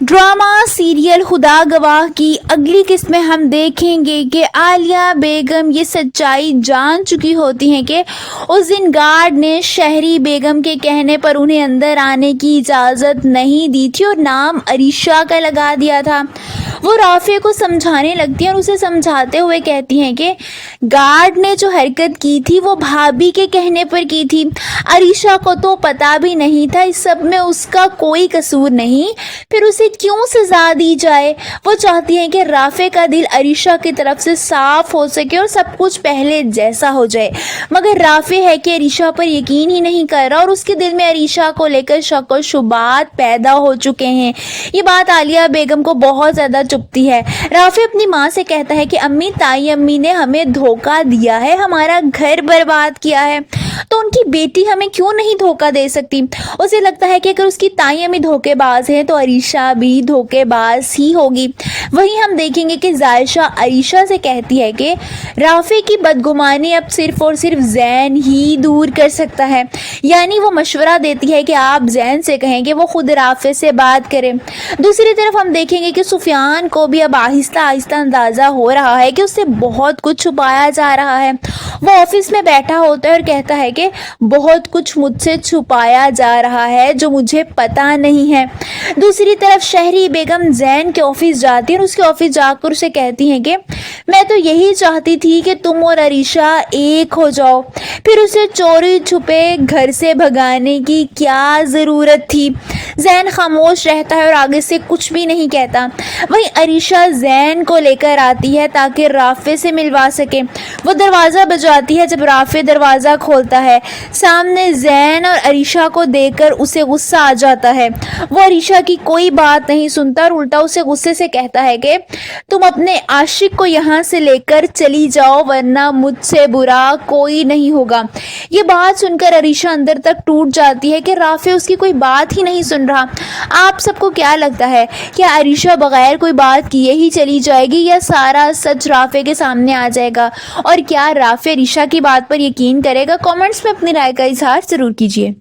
Drama serial खुदा गवाह की अगली किस्त में हम देखेंगे कि आलिया बेगम ये सच्चाई जान चुकी होती हैं कि उस दिन गार्ड ने शहरी बेगम के कहने पर उन्हें अंदर आने की इजाज़त नहीं दी थी और नाम अरीशा का लगा दिया था। वो राफे को समझाने लगती हैं और उसे समझाते हुए कहती हैं कि गार्ड ने जो हरकत की थी वो भाभी के कहने पर की थी। अरीशा को तो पता भी नहीं था, इस सब में उसका कोई कसूर नहीं, फिर उसे क्यों सजा दी जाए। वो चाहती हैं कि राफे का दिल अरीशा की तरफ से साफ हो सके और सब कुछ पहले जैसा हो जाए, मगर राफे है कि अरीशा पर यकीन ही नहीं कर रहा और उसके दिल में अरीशा को लेकर शक और शुबात पैदा हो चुके हैं। ये बात आलिया बेगम को बहुत ज़्यादा चुभती है। राफे अपनी माँ से कहता है कि अम्मी, ताई अम्मी ने हमें धोखा दिया है, हमारा घर बर्बाद किया है, तो उनकी बेटी हमें क्यों नहीं धोखा दे सकती। उसे लगता है कि अगर उसकी ताई अम्मी धोखेबाज है तो अरीशा भी धोखेबाज ही होगी। वहीं हम देखेंगे कि जायशा अरीशा से कहती है कि राफे की बदगुमानी अब सिर्फ और सिर्फ जैन ही दूर कर सकता है, यानी वो मशवरा देती है कि आप जैन से कहें कि वो खुद राफे से बात करें। दूसरी तरफ हम देखेंगे कि सुफियान को भी अब आहिस्ता आहिस्ता अंदाज़ा हो रहा है कि उससे बहुत कुछ छुपाया जा रहा है। वो ऑफिस में बैठा होता है और कहता है कि बहुत कुछ मुझसे छुपाया जा रहा है जो मुझे पता नहीं है। दूसरी तरफ शहरी बेगम जैन के ऑफिस जाती है और उसके ऑफिस जाकर उसे कहती हैं कि मैं तो यही चाहती थी कि तुम और अरीशा एक हो जाओ, फिर उसे चोरी छुपे घर से भगाने की क्या ज़रूरत थी। जैन खामोश रहता है और आगे से कुछ भी नहीं कहता। वहीं अरीशा जैन को लेकर आती है ताकि राफे से मिलवा सके। वो दरवाज़ा बजाती है, जब राफे दरवाज़ा खोलता है सामने जैन और अरीशा को देखकर उसे गुस्सा आ जाता है। वो अरीशा की कोई बात नहीं सुनता और उल्टा उसे गुस्से से कहता है कि तुम अपने आशिक को यहाँ से लेकर चली जाओ वरना मुझसे बुरा कोई नहीं होगा। ये बात सुनकर अरीशा अंदर तक टूट जाती है कि राफे उसकी कोई बात ही नहीं सुन रहा। आप सबको क्या लगता है, क्या अरीशा बगैर कोई बात किए ही चली जाएगी या सारा सच राफे के सामने आ जाएगा, और क्या राफे अरीशा की बात पर यकीन करेगा? कमेंट्स में अपनी राय का इजहार जरूर कीजिए।